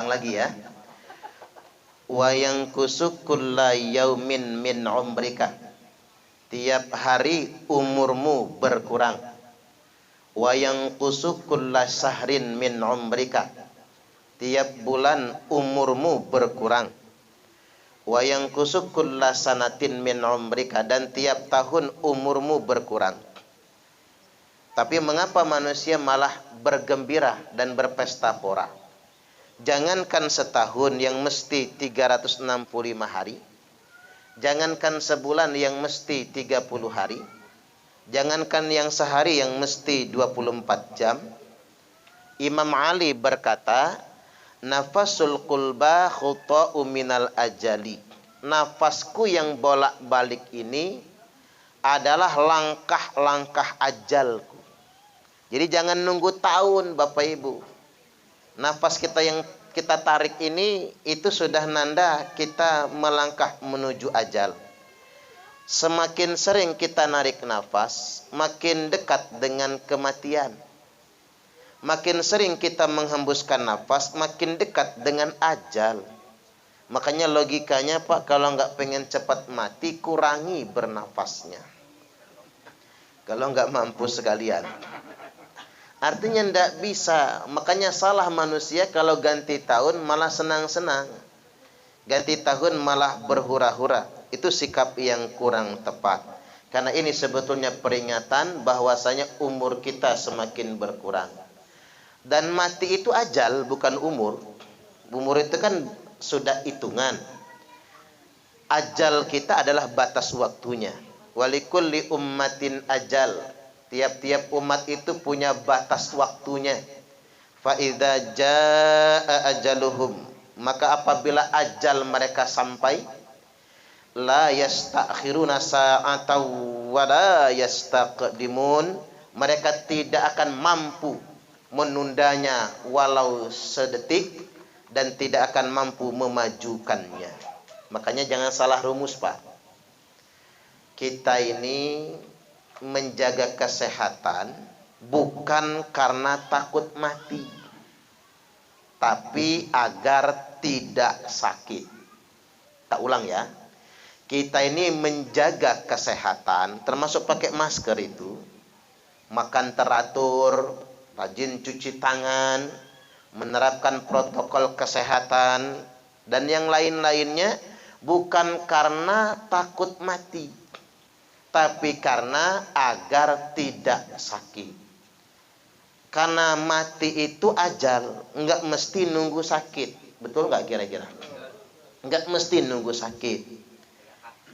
ulang lagi ya. Wa yanqusu kulla yaumin min umrika. Tiap hari umurmu berkurang. Wa yanqusu kulla syahrin min umrika. Tiap bulan umurmu berkurang. Wa yanqusu kulla sanatin min umrika, dan tiap tahun umurmu berkurang. Tapi mengapa manusia malah bergembira dan berpesta pora? Jangankan setahun yang mesti 365 hari, jangankan sebulan yang mesti 30 hari, jangankan yang sehari yang mesti 24 jam. Imam Ali berkata, nafasul qulba khuta'u minal ajali. Nafasku yang bolak-balik ini adalah langkah-langkah ajalku. Jadi jangan nunggu tahun Bapak Ibu. Nafas kita yang kita tarik ini itu sudah nanda kita melangkah menuju ajal. Semakin sering kita narik nafas, makin dekat dengan kematian. Makin sering kita menghembuskan nafas, makin dekat dengan ajal. Makanya logikanya Pak, kalau nggak pengen cepat mati, kurangi bernafasnya. Kalau nggak mampu sekalian. Artinya tidak bisa. Makanya salah manusia kalau ganti tahun malah senang-senang. Ganti tahun malah berhura-hura. Itu sikap yang kurang tepat. Karena ini sebetulnya peringatan bahwasanya umur kita semakin berkurang. Dan mati itu ajal, bukan umur. Umur itu kan sudah hitungan. Ajal kita adalah batas waktunya. Walikulli ummatin ajal. Tiap-tiap umat itu punya batas waktunya. Fa idza jaa ajaluhum, maka apabila ajal mereka sampai, la yastakhiruna sa'atan wa la yastaqdimun, mereka tidak akan mampu menundanya walau sedetik dan tidak akan mampu memajukannya. Makanya jangan salah rumus Pak. Kita ini menjaga kesehatan bukan karena takut mati, tapi agar tidak sakit. Tak ulang ya. Kita ini menjaga kesehatan, termasuk pakai masker itu, makan teratur, rajin cuci tangan, menerapkan protokol kesehatan, dan yang lain-lainnya bukan karena takut mati, tapi karena agar tidak sakit. Karena mati itu ajal, enggak mesti nunggu sakit. Betul enggak kira-kira? Enggak mesti nunggu sakit.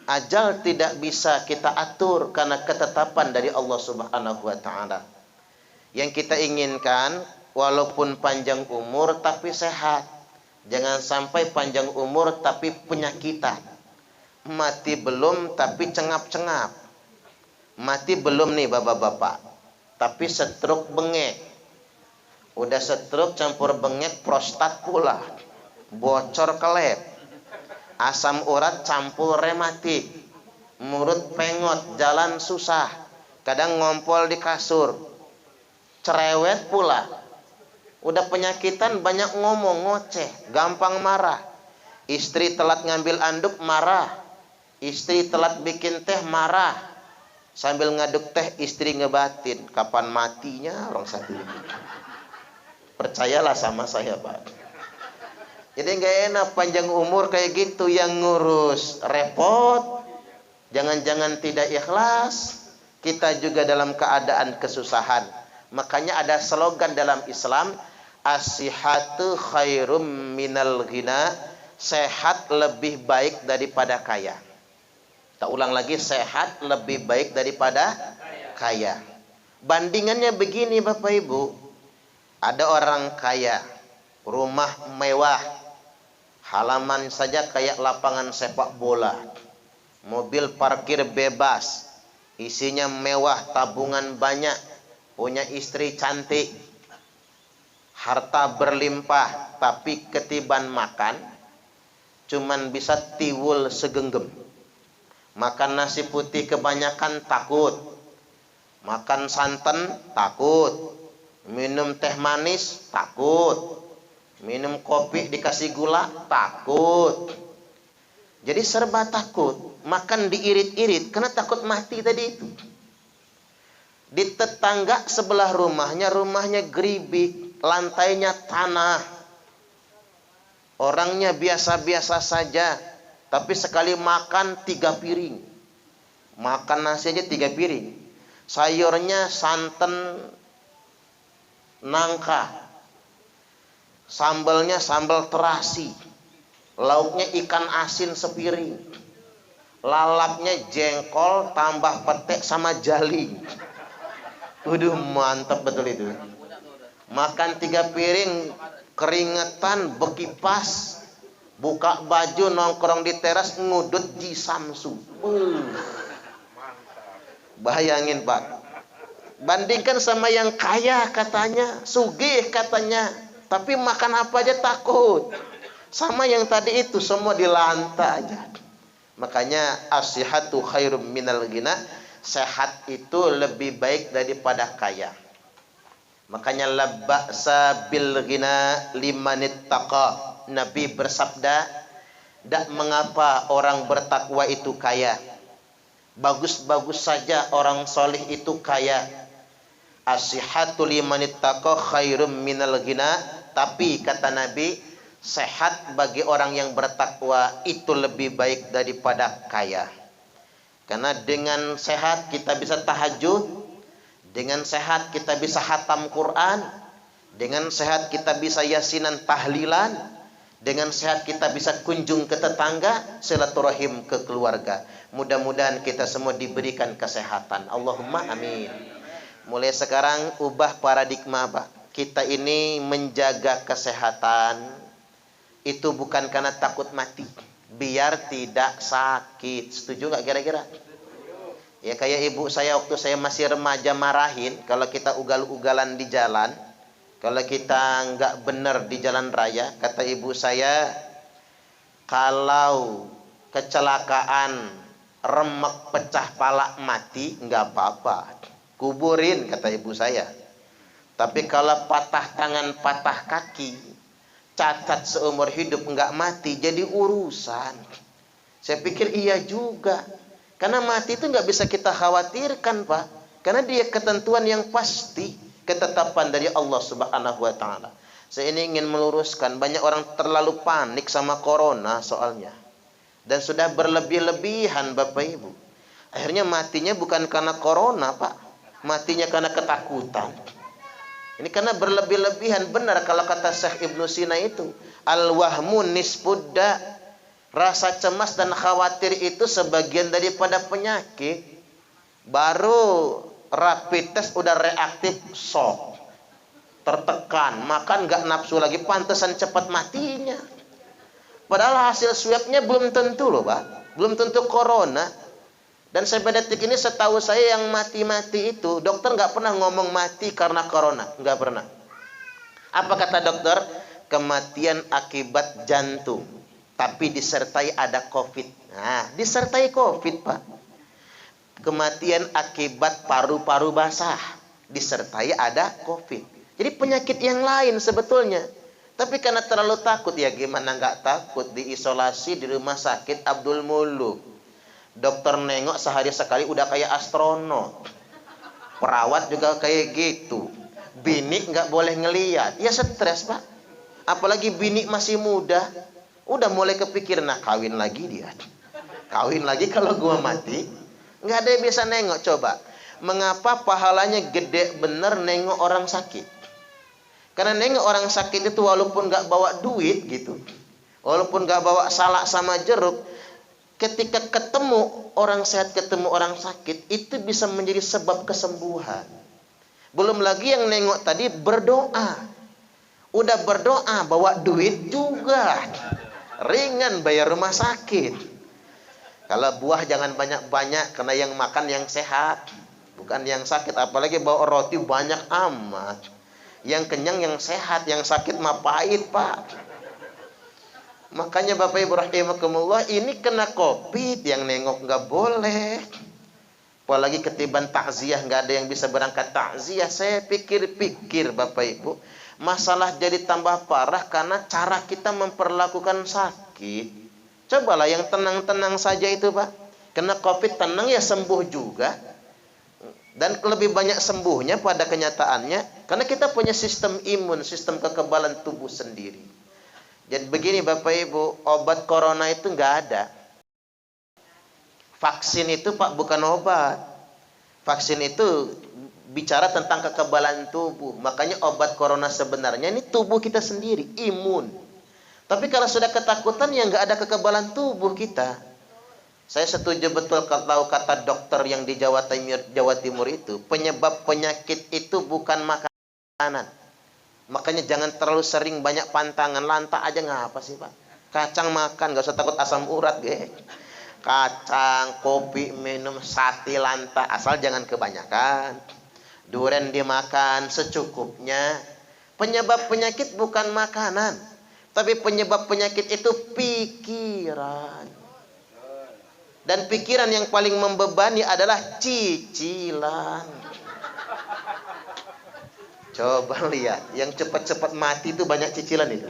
Ajal tidak bisa kita atur karena ketetapan dari Allah Subhanahu wa taala. Yang kita inginkan walaupun panjang umur tapi sehat. Jangan sampai panjang umur tapi penyakitan. Mati belum tapi cengap-cengap. Mati belum nih bapak-bapak, tapi stroke bengek. Udah stroke campur bengek prostat pula, bocor kelep, asam urat campur rematik, mulut pengot, jalan susah, kadang ngompol di kasur, cerewet pula. Udah penyakitan banyak ngomong, ngoceh, gampang marah. Istri telat ngambil anduk marah, istri telat bikin teh marah. Sambil ngaduk teh istri ngebatin, kapan matinya orang satu ini. Percayalah sama saya Pak. Jadi nggak enak panjang umur kayak gitu, yang ngurus repot. Jangan-jangan tidak ikhlas, kita juga dalam keadaan kesusahan. Makanya ada slogan dalam Islam, as-sihhatu khairum minal ghina, sehat lebih baik daripada kaya. Tak ulang lagi, sehat lebih baik daripada kaya. Bandingannya begini Bapak Ibu. Ada orang kaya, rumah mewah, halaman saja kayak lapangan sepak bola, mobil parkir bebas, isinya mewah, tabungan banyak, punya istri cantik, harta berlimpah, tapi ketiban makan cuman bisa tiwul segenggam. Makan nasi putih kebanyakan takut, makan santan takut, minum teh manis takut, Minum kopi dikasih gula, takut. Jadi serba takut. Makan diirit-irit karena takut mati tadi itu. Di tetangga sebelah rumahnya geribik, lantainya tanah. Orangnya biasa-biasa saja, tapi sekali makan 3 piring. Makan nasi aja 3 piring. Sayurnya santan nangka. Sambalnya sambal terasi. Lauknya ikan asin sepiring. Lalapnya jengkol tambah petek sama jaling. Waduh, mantap betul itu. Makan 3 piring, keringetan, bekipas, buka baju, nongkrong di teras, ngudut Ji Samsu. Bayangin Pak, bandingkan sama yang kaya katanya, sugih katanya, tapi makan apa aja takut. Sama yang tadi itu, semua di lantai aja. Makanya as-sihhatu khairum minal ghina, sehat itu lebih baik daripada kaya. Makanya la ba'sa bil ghina limanittaqa. Nabi bersabda, "Dak mengapa orang bertakwa itu kaya. Bagus-bagus saja orang solih itu kaya. As-sihhatu limanittaqa khairum minal ghina." Tapi kata Nabi, sehat bagi orang yang bertakwa itu lebih baik daripada kaya. Karena dengan sehat kita bisa tahajud, dengan sehat kita bisa khatam Quran, dengan sehat kita bisa yasinan tahlilan, dengan sehat kita bisa kunjung ke tetangga, silaturahim ke keluarga. Mudah-mudahan kita semua diberikan kesehatan. Allahumma amin. Mulai sekarang ubah paradigma Pak. Kita ini menjaga kesehatan itu bukan karena takut mati, biar tidak sakit. Setuju nggak kira-kira? Ya kayak ibu saya waktu saya masih remaja marahin kalau kita ugal-ugalan di jalan, kalau kita nggak benar di jalan raya. Kata ibu saya, kalau kecelakaan remek pecah pala mati nggak apa-apa, kuburin kata ibu saya. Tapi kalau patah tangan patah kaki, cacat seumur hidup nggak mati, jadi urusan. Saya pikir iya juga, karena mati itu nggak bisa kita khawatirkan Pak, karena dia ketentuan yang pasti, ketetapan dari Allah Subhanahu Wa Taala. Saya ini ingin meluruskan, banyak orang terlalu panik sama corona soalnya, dan sudah berlebih-lebihan Bapak Ibu. Akhirnya matinya bukan karena corona Pak, matinya karena ketakutan. Ini karena berlebih-lebihan. Benar kalau kata Syekh Ibnu Sina itu, al-wahmu nisfudda. Rasa cemas dan khawatir itu sebagian daripada penyakit. Baru rapid test udah reaktif, shock, tertekan, makan nggak nafsu lagi, pantesan cepat matinya. Padahal hasil swabnya belum tentu loh Pak, belum tentu corona. Dan sampai detik ini setahu saya yang mati-mati itu, dokter nggak pernah ngomong mati karena corona, nggak pernah. Apa kata dokter? Kematian akibat jantung, tapi disertai ada COVID. Nah, disertai COVID Pak. Kematian akibat paru-paru basah, disertai ada COVID. Jadi penyakit yang lain sebetulnya. Tapi karena terlalu takut, ya gimana nggak takut, diisolasi di rumah sakit Abdul Muluk. Dokter nengok sehari sekali udah kayak astronot. Perawat juga kayak gitu. Bini nggak boleh ngeliat, ya stres Pak. Apalagi bini masih muda, udah mulai kepikir, nah kawin lagi dia. Kawin lagi kalau gua mati, nggak ada yang bisa nengok. Coba, mengapa pahalanya gede bener nengok orang sakit? Karena nengok orang sakit itu walaupun nggak bawa duit gitu, walaupun nggak bawa salak sama jeruk, ketika ketemu orang sehat, ketemu orang sakit, itu bisa menjadi sebab kesembuhan. Belum lagi yang nengok tadi berdoa. Udah berdoa, bawa duit juga. Ringan bayar rumah sakit. Kalau buah jangan banyak-banyak, karena yang makan yang sehat, bukan yang sakit. Apalagi bawa roti banyak amat. Yang kenyang yang sehat, yang sakit mah pahit Pak. Makanya Bapak Ibu rahimakumullah, ini kena COVID yang nengok nggak boleh. Apalagi ketiban takziah, nggak ada yang bisa berangkat takziah. Saya pikir-pikir Bapak Ibu, Masalah jadi tambah parah karena cara kita memperlakukan sakit. Cobalah yang tenang-tenang saja itu, Pak. Kena COVID tenang ya sembuh juga. Dan lebih banyak sembuhnya pada kenyataannya karena kita punya sistem imun, sistem kekebalan tubuh sendiri. Jadi begini Bapak Ibu, obat corona itu nggak ada. Vaksin itu Pak bukan obat. Vaksin itu bicara tentang kekebalan tubuh. Makanya obat corona sebenarnya ini tubuh kita sendiri, imun. Tapi kalau sudah ketakutan ya nggak ada kekebalan tubuh kita. Saya setuju betul kalau kata dokter yang di Jawa Timur itu, penyebab penyakit itu bukan makanan. Makanya jangan terlalu sering banyak pantangan, lantah aja ngapa sih Pak? Kacang makan, gak usah takut asam urat, ge. Kacang, kopi, minum, sate, lantah, asal jangan kebanyakan. Durian dimakan secukupnya. Penyebab penyakit bukan makanan, tapi penyebab penyakit itu pikiran. Dan pikiran yang paling membebani adalah cicilan. Coba lihat, yang cepat-cepat mati itu banyak cicilan itu.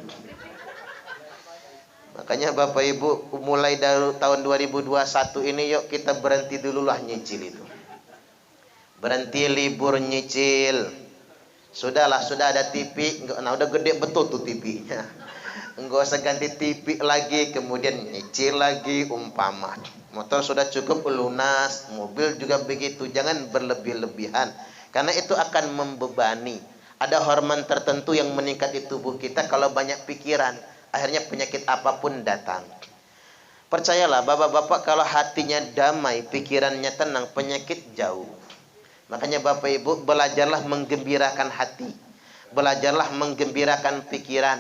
Makanya Bapak Ibu, mulai dari tahun 2021 ini yuk kita berhenti dululah nyicil itu. Berhenti libur nyicil. Sudahlah, sudah ada TV, nah udah gede betul tuh TV-nya. Enggak usah ganti TV lagi, kemudian nyicil lagi umpama. Motor sudah cukup lunas, mobil juga begitu. Jangan berlebih-lebihan, karena itu akan membebani. Ada hormon tertentu yang meningkat di tubuh kita kalau banyak pikiran. Akhirnya penyakit apapun datang. Percayalah bapak-bapak, kalau hatinya damai, pikirannya tenang, penyakit jauh. Makanya Bapak Ibu, belajarlah menggembirakan hati. Belajarlah menggembirakan pikiran.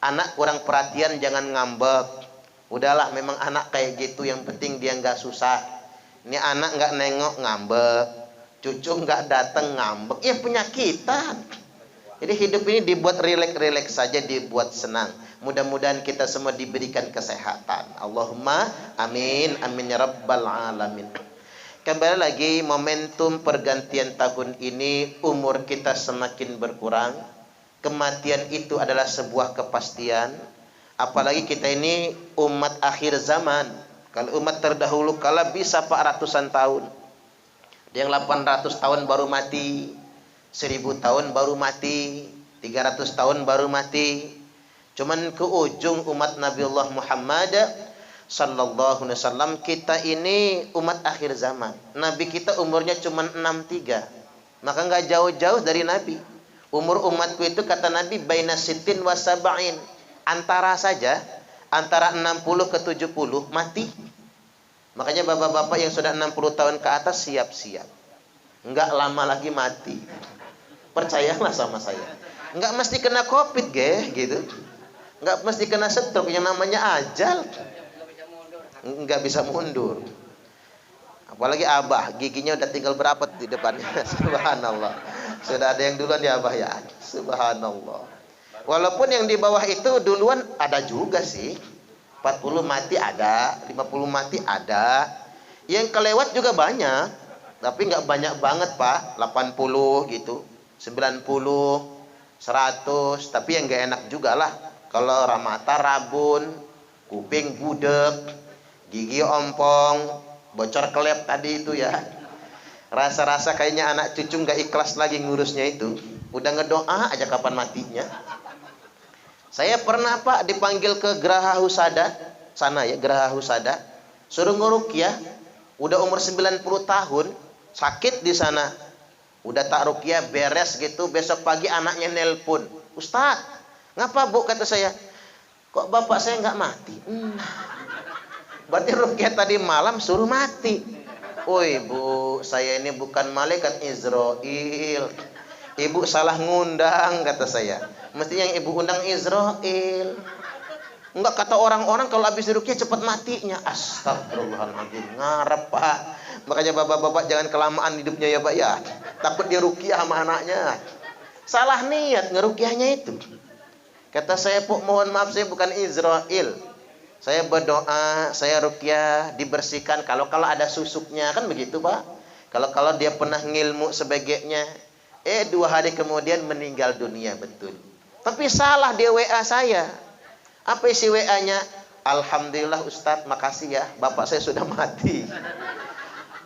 Anak kurang perhatian jangan ngambek. Udahlah, memang anak kayak gitu, yang penting dia nggak susah. Ini anak nggak nengok ngambek, cucu nggak datang ngambek, ya penyakitan. Jadi hidup ini dibuat rileks-rileks saja, dibuat senang. Mudah-mudahan kita semua diberikan kesehatan. Allahumma amin, amin ya rabbal alamin. Kembali lagi, momentum pergantian tahun ini, umur kita semakin berkurang. Kematian itu adalah sebuah kepastian. Apalagi kita ini umat akhir zaman. Kalau umat terdahulu kala bisa 400-an tahun. Yang 800 tahun baru mati, 1000 tahun baru mati, 300 tahun baru mati. Cuman ke ujung umat Nabiullah Muhammad sallallahu alaihi wasallam, kita ini umat akhir zaman. Nabi kita umurnya cuman 63. Maka enggak jauh-jauh dari Nabi. Umur umatku itu kata Nabi baina sittin wa sab'in. Antara saja, antara 60 ke 70 mati. Makanya bapak-bapak yang sudah 60 tahun ke atas siap-siap. Enggak lama lagi mati. Percayalah sama saya. Enggak mesti kena COVID, gitu. Enggak mesti kena stroke, yang namanya ajal. Enggak bisa mundur. Apalagi Abah, giginya udah tinggal berapa di depannya. Subhanallah. Sudah ada yang duluan di Abah ya. Subhanallah. Walaupun yang di bawah itu duluan ada juga sih. 40 mati ada, 50 mati ada. Yang kelewat juga banyak. Tapi nggak banyak banget Pak. 80 gitu, 90, 100. Tapi yang nggak enak juga lah. Kalau mata rabun, kuping budek, gigi ompong, bocor kelep tadi itu ya. Rasa-rasa kayaknya anak cucu nggak ikhlas lagi ngurusnya itu. Udah ngedoa aja kapan matinya. Saya pernah Pak dipanggil ke Geraha Husada sana ya, Geraha Husada, suruh nguruqyah. Udah umur 90 tahun, sakit di sana. Udah tak ruqyah beres gitu, besok pagi anaknya nelpon, "Ustaz, ngapa Bu?" kata saya. "Kok bapak saya nggak mati?" Berarti ruqyah tadi malam suruh mati. "Woi Bu, saya ini bukan malaikat Israel. Ibu salah ngundang," kata saya. Mestinya yang ibu undang Israel. Enggak, kata orang-orang kalau habis ruqyah cepat matinya. Astagfirullahaladzim, ngarep Pak. Makanya bapak-bapak jangan kelamaan hidupnya ya Pak ya. Takut dia ruqyah sama anaknya. Salah niat ngeruqyahnya itu. Kata saya, "Puk, mohon maaf saya bukan Israel. Saya berdoa, saya ruqyah dibersihkan kalau ada susuknya." Kan begitu Pak. Kalau dia pernah ngilmu sebagainya. 2 hari kemudian meninggal dunia, betul. Tapi salah dia WA saya. Apa isi WA-nya? Alhamdulillah Ustadz, makasih ya, bapak saya sudah mati.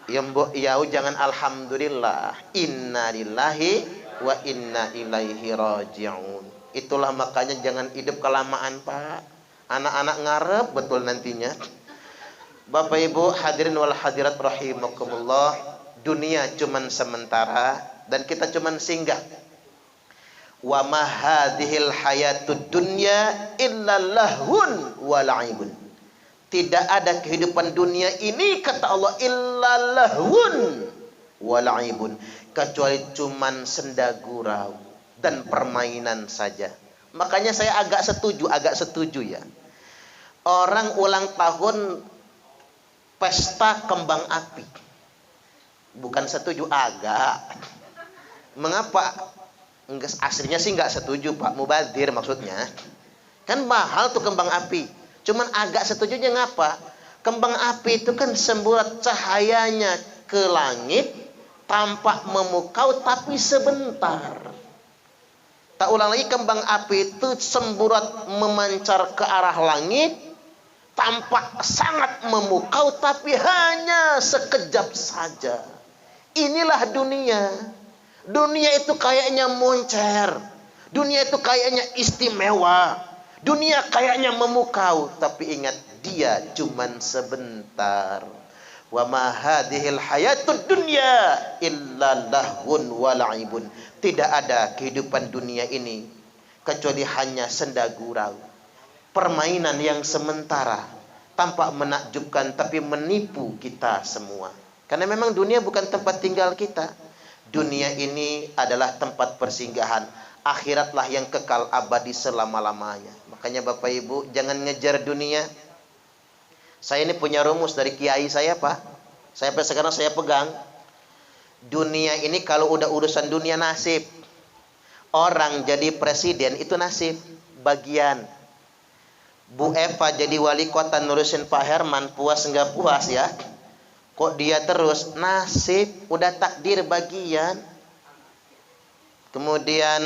Ya mbok, ya jangan alhamdulillah. Inna lillahi wa inna ilaihi raji'un. Itulah makanya jangan hidup kelamaan, Pak. Anak-anak ngarep betul nantinya. Bapak Ibu hadirin wal hadirat rahimakumullah, dunia cuman sementara dan kita cuman singgah. Wa ma hadhil hayatud dunya illa lahun wa la'ibun. Tidak ada kehidupan dunia ini kata Allah illa lahun wa la'ibun, kecuali cuman senda gurau dan permainan saja. Makanya saya agak setuju ya. Orang ulang tahun pesta kembang api. Bukan setuju, agak. Mengapa? Aslinya sih nggak setuju, Pak. Mubazir maksudnya. Kan mahal tuh kembang api. Cuman agak setujunya ngapa? Kembang api itu kan semburat cahayanya ke langit, tampak memukau tapi sebentar. Tak ulang lagi, kembang api itu semburat memancar ke arah langit, tampak sangat memukau tapi hanya sekejap saja. Inilah dunia. Dunia itu kayaknya moncer. Dunia itu kayaknya istimewa. Dunia kayaknya memukau, tapi ingat dia cuman sebentar. Wa ma hadhil hayatud dunya illa lahun wa la'ibun. Tidak ada kehidupan dunia ini kecuali hanya senda gurau, permainan yang sementara, tampak menakjubkan tapi menipu kita semua. Karena memang dunia bukan tempat tinggal kita. Dunia ini adalah tempat persinggahan. Akhiratlah yang kekal abadi selama-lamanya. Makanya Bapak Ibu jangan ngejar dunia. Saya ini punya rumus dari kiai saya, Pak. Sampai sekarang saya pegang. Dunia ini kalau udah urusan dunia nasib. Orang jadi presiden itu nasib, bagian. Bu Eva jadi wali kota nurusin Pak Herman, puas nggak puas ya? Kok dia terus? Nasib, udah takdir bagian. Kemudian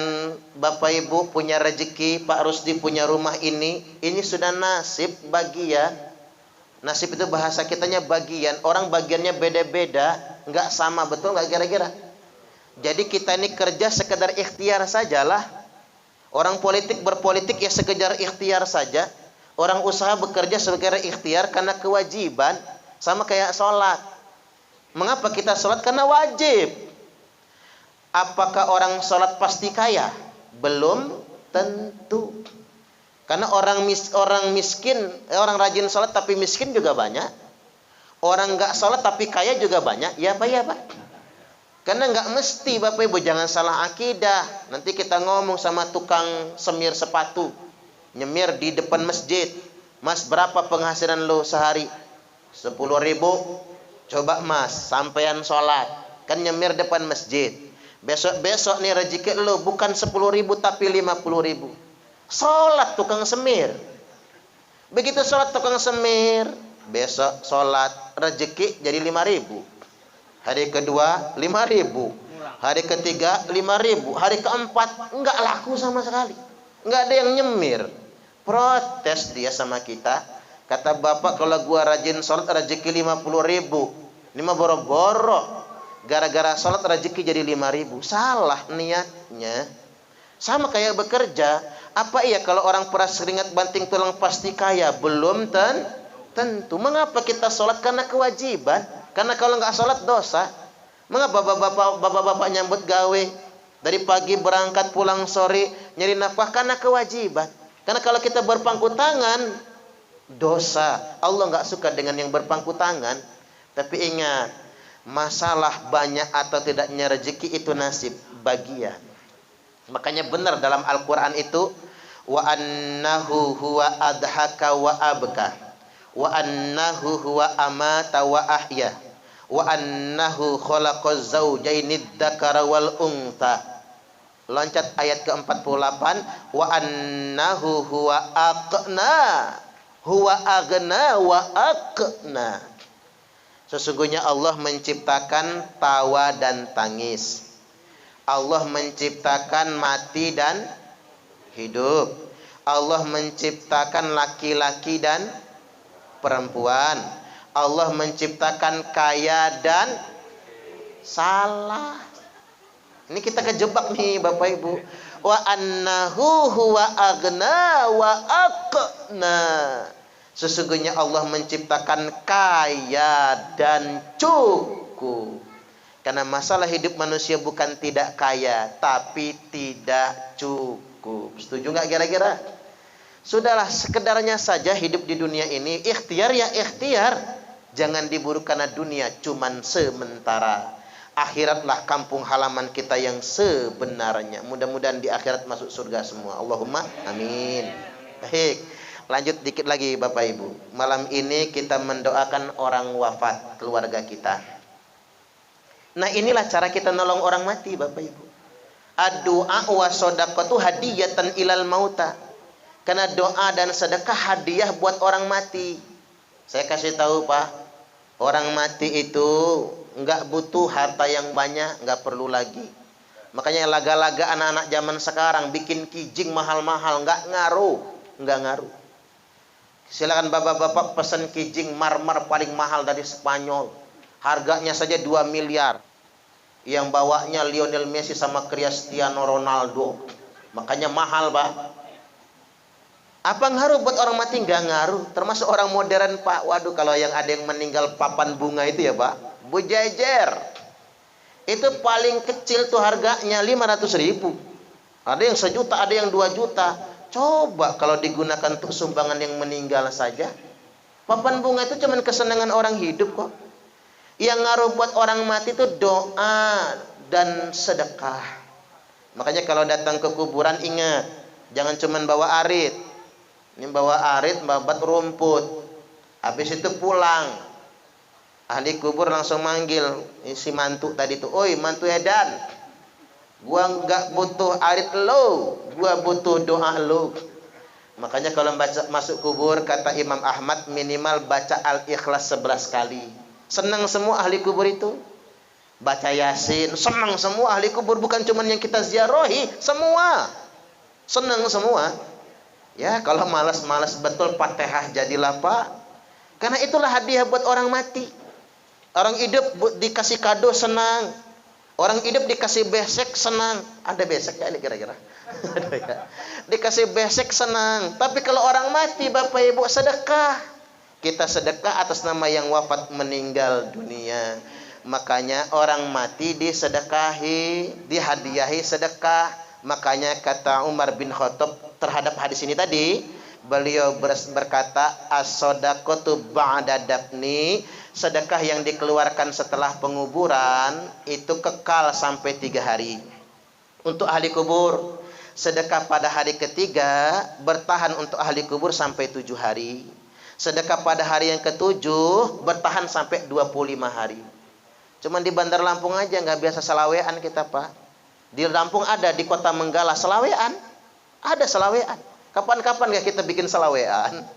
Bapak Ibu punya rezeki, Pak Rusdi punya rumah ini sudah nasib bagian. Nasib itu bahasa kitanya bagian. Orang bagiannya beda-beda, nggak sama, betul nggak kira-kira? Jadi kita ini kerja sekedar ikhtiar sajalah. Orang politik berpolitik ya sekedar ikhtiar saja. Orang usaha bekerja sekedar ikhtiar karena kewajiban. Sama kayak sholat. Mengapa kita sholat? Karena wajib. Apakah orang sholat pasti kaya? Belum tentu. Karena orang miskin, orang rajin sholat tapi miskin juga banyak. Orang nggak sholat tapi kaya juga banyak. Ya Pak, ya Pak. Karena nggak mesti, Bapak Ibu, jangan salah akidah. Nanti kita ngomong sama tukang semir sepatu, nyemir di depan masjid. Mas, berapa penghasilan lo sehari? 10.000. Coba Mas, sampean sholat, kan nyemir depan masjid. Besok nih rezeki lo bukan 10.000 tapi 50.000. Sholat tukang semir. Begitu sholat tukang semir, besok sholat rezeki jadi 5.000. Hari kedua 5.000. Hari ketiga 5.000. Hari keempat enggak laku sama sekali. Enggak ada yang nyemir. Protes dia sama kita. Kata bapak, kalau gua rajin sholat rezeki 50.000. Ini mah boro-boro. Gara-gara sholat rezeki jadi 5.000. Salah niatnya. Sama kayak bekerja. Apa iya kalau orang peras keringat banting tulang pasti kaya? Belum tentu. Mengapa kita sholat? Karena kewajiban. Karena kalau nggak sholat dosa. Mengapa bapak-bapak nyambut gawe? Dari pagi berangkat pulang sore nyari nafkah? Karena kewajiban. Karena kalau kita berpangku tangan, dosa. Allah nggak suka dengan yang berpangku tangan. Tapi ingat, masalah banyak atau tidaknya rezeki itu nasib, bagian. Makanya benar dalam Al-Quran itu, wa annahu huwa adhaka wa abka, wa annahu huwa amata wa ahya, wa annahu khalaqaz zawjaini dzakara wal untha. Loncat ayat ke-48, wa annahu huwa agna wa aqna. Sesungguhnya Allah menciptakan tawa dan tangis. Allah menciptakan mati dan hidup. Allah menciptakan laki-laki dan perempuan. Allah menciptakan kaya dan salah. Ini kita kejebak nih Bapak Ibu. Wa annahu huwa aghna wa aqna. Sesungguhnya Allah menciptakan kaya dan cukup. Karena masalah hidup manusia bukan tidak kaya, tapi tidak cukup. Setuju nggak kira-kira? Sudahlah, sekedarnya saja hidup di dunia ini. Ikhtiar ya ikhtiar. Jangan diburu karena dunia cuman sementara. Akhiratlah kampung halaman kita yang sebenarnya. Mudah-mudahan di akhirat masuk surga semua. Allahumma amin. Baik, lanjut dikit lagi Bapak Ibu. Malam ini kita mendoakan orang wafat, keluarga kita. Nah, inilah cara kita nolong orang mati Bapak Ibu. Ad-du'a wa shadaqatu hadiyatan ilal mauta. Karena doa dan sedekah hadiah buat orang mati. Saya kasih tahu Pak, orang mati itu enggak butuh harta yang banyak, enggak perlu lagi. Makanya laga-laga anak-anak zaman sekarang bikin kijing mahal-mahal, enggak ngaruh. Silakan bapak-bapak pesan kijing marmer paling mahal dari Spanyol. Harganya saja 2 miliar. Yang bawanya Lionel Messi sama Cristiano Ronaldo. Makanya mahal, Pak. Apa ngaruh buat orang mati? Enggak ngaruh. Termasuk orang modern, Pak. Waduh, kalau yang ada yang meninggal papan bunga itu ya, Pak. Bujejer. Itu paling kecil tuh harganya 500.000. Ada yang 1 juta, ada yang 2 juta. Coba kalau digunakan untuk sumbangan yang meninggal saja. Papan bunga itu cuman kesenangan orang hidup kok. Yang ngaruh buat orang mati itu doa dan sedekah. Makanya kalau datang ke kuburan ingat, jangan cuman bawa arit. Ini bawa arit, babat rumput. Habis itu pulang. Ahli kubur langsung manggil si mantu tadi tuh, "Oi, mantu Edan. Gua enggak butuh arit lo, gua butuh doa lo." Makanya kalau masuk kubur kata Imam Ahmad minimal baca Al-Ikhlas 11 kali. Senang semua ahli kubur itu. Baca Yasin, senang semua ahli kubur, bukan cuma yang kita ziarahi, semua. Senang semua. Ya, kalau malas-malas betul Fatihah jadilah, Pak. Karena itulah hadiah buat orang mati. Orang hidup dikasih kado senang. Orang hidup dikasih besek senang. Ada besek ya ini kira-kira? Dikasih besek senang. Tapi kalau orang mati Bapak Ibu sedekah. Kita sedekah atas nama yang wafat meninggal dunia. Makanya orang mati disedekahi, dihadiahi sedekah. Makanya kata Umar bin Khattab terhadap hadis ini tadi, beliau berkata, as-shadaqatu ba'da dafni, sedekah yang dikeluarkan setelah penguburan itu kekal sampai 3 hari. Untuk ahli kubur, sedekah pada hari ketiga bertahan untuk ahli kubur sampai 7 hari. Sedekah pada hari yang ke-7 bertahan sampai 25 hari. Cuman di Bandar Lampung aja nggak biasa selawean kita, Pak. Di Lampung ada, di Kota Menggala selawean. Ada selawean. Kapan-kapan gak kita bikin selawean?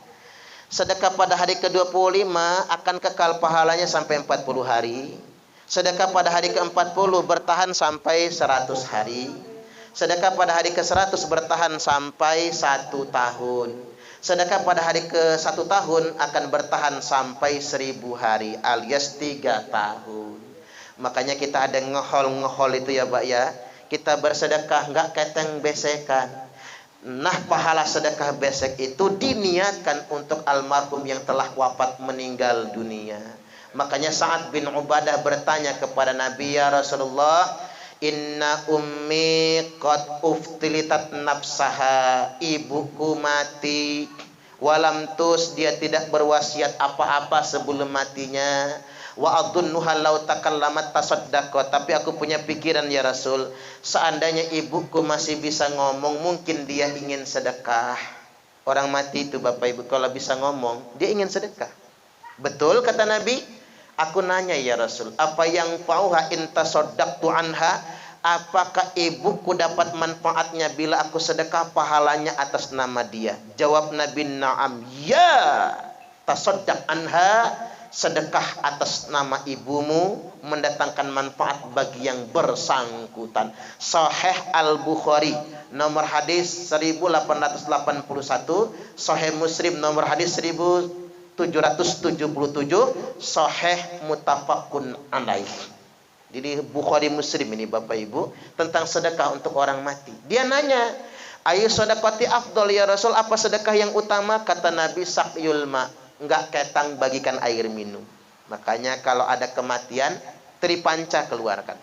Sedekah pada hari ke-25 akan kekal pahalanya sampai 40 hari. Sedekah pada hari ke-40 bertahan sampai 100 hari. Sedekah pada hari ke-100 bertahan sampai 1 tahun. Sedekah pada hari ke-1 tahun akan bertahan sampai 1000 hari alias 3 tahun. Makanya kita ada ngehol itu ya, Pak ya. Kita bersedekah enggak keteng besekan. Nah, pahala sedekah besek itu diniatkan untuk almarhum yang telah wafat meninggal dunia. Makanya Sa'ad bin Ubadah bertanya kepada Nabi, "Ya Rasulullah, inna ummi qad uftilitat nafsaha." Ibuku mati, walam tus, dia tidak berwasiat apa-apa sebelum matinya. Wa adunnuha law takallamat tasaddaqa, tapi aku punya pikiran ya Rasul, seandainya ibuku masih bisa ngomong, mungkin dia ingin sedekah. Orang mati itu Bapak Ibu kalau bisa ngomong, dia ingin sedekah. Betul kata Nabi? Aku nanya ya Rasul, apa yang fauha in tasaddaqtu anha? Apakah ibuku dapat manfaatnya bila aku sedekah pahalanya atas nama dia? Jawab Nabi, "Na'am." Ya. tasaddaq anha, sedekah atas nama ibumu mendatangkan manfaat bagi yang bersangkutan. Sahih Al-Bukhari nomor hadis 1881, Sahih Muslim nomor hadis 1777, Sahih muttafaqun alaih. Jadi Bukhari Muslim ini Bapak Ibu tentang sedekah untuk orang mati. Dia nanya, ayu sedekati afdol ya Rasul, apa sedekah yang utama? Kata Nabi, sakyul ma, enggak ketang bagikan air minum. Makanya kalau ada kematian, tripanca keluarkan.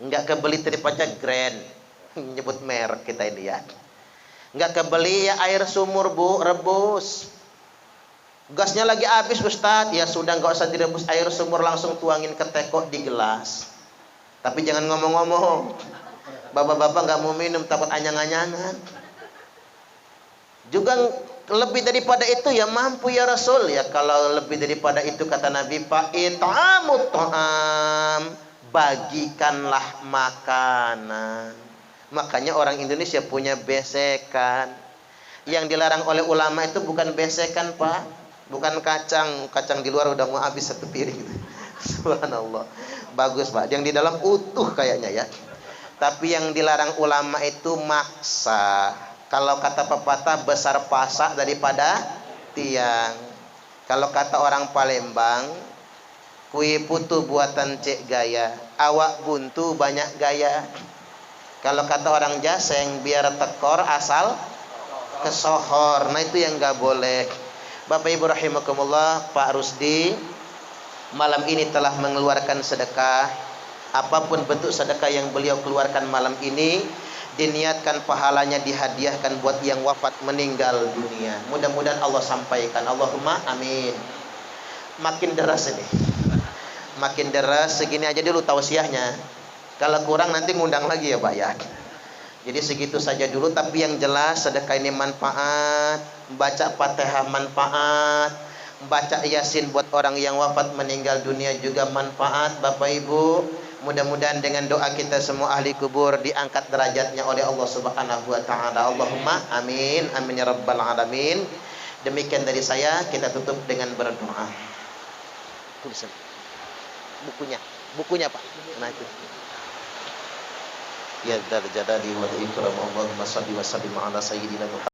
Enggak kebeli tripanca grand, nyebut merek kita ini ya. Enggak kebeli ya air sumur Bu, rebus. Gasnya lagi habis Ustadz, ya sudah enggak usah direbus air sumur, langsung tuangin ke teko di gelas. Tapi jangan ngomong-ngomong. Bapak-bapak enggak mau minum, takut anyang-anyangan. Juga lebih daripada itu ya mampu ya Rasul. Ya kalau lebih daripada itu kata Nabi, fa'it'amut ta'am, bagikanlah makanan. Makanya orang Indonesia punya besekan. Yang dilarang oleh ulama itu bukan besekan Pak, bukan kacang di luar udah mau habis satu piring. Subhanallah, bagus Pak, yang di dalam utuh kayaknya ya. Tapi yang dilarang ulama itu maksa. Kalau kata pepatah, besar pasak daripada tiang. Kalau kata orang Palembang, kue putu buatan cek gaya, awak buntu banyak gaya. Kalau kata orang Jaseng, biar tekor asal kesohor. Nah itu yang gak boleh. Bapak Ibu rahimakumullah, Pak Rusdi malam ini telah mengeluarkan sedekah. Apapun bentuk sedekah yang beliau keluarkan malam ini, diniatkan pahalanya dihadiahkan buat yang wafat meninggal dunia. Mudah-mudahan Allah sampaikan. Allahumma amin. Makin deras ini, makin deras. Segini aja dulu tausiahnya. Kalau kurang nanti ngundang lagi ya Pak ya. Jadi segitu saja dulu. Tapi yang jelas sedekah ini manfaat. Baca Fatihah manfaat. Baca Yasin buat orang yang wafat meninggal dunia juga manfaat Bapak Ibu. Mudah-mudahan dengan doa kita semua ahli kubur diangkat derajatnya oleh Allah Subhanahu wa taala. Allahumma amin. Amin ya rabbal alamin. Demikian dari saya, kita tutup dengan berdoa. Tulisan bukunya Pak. Nah itu. Ya dzal jalali wal ikram, Allahumma shalli wa sallim ala sayyidina Muhammad.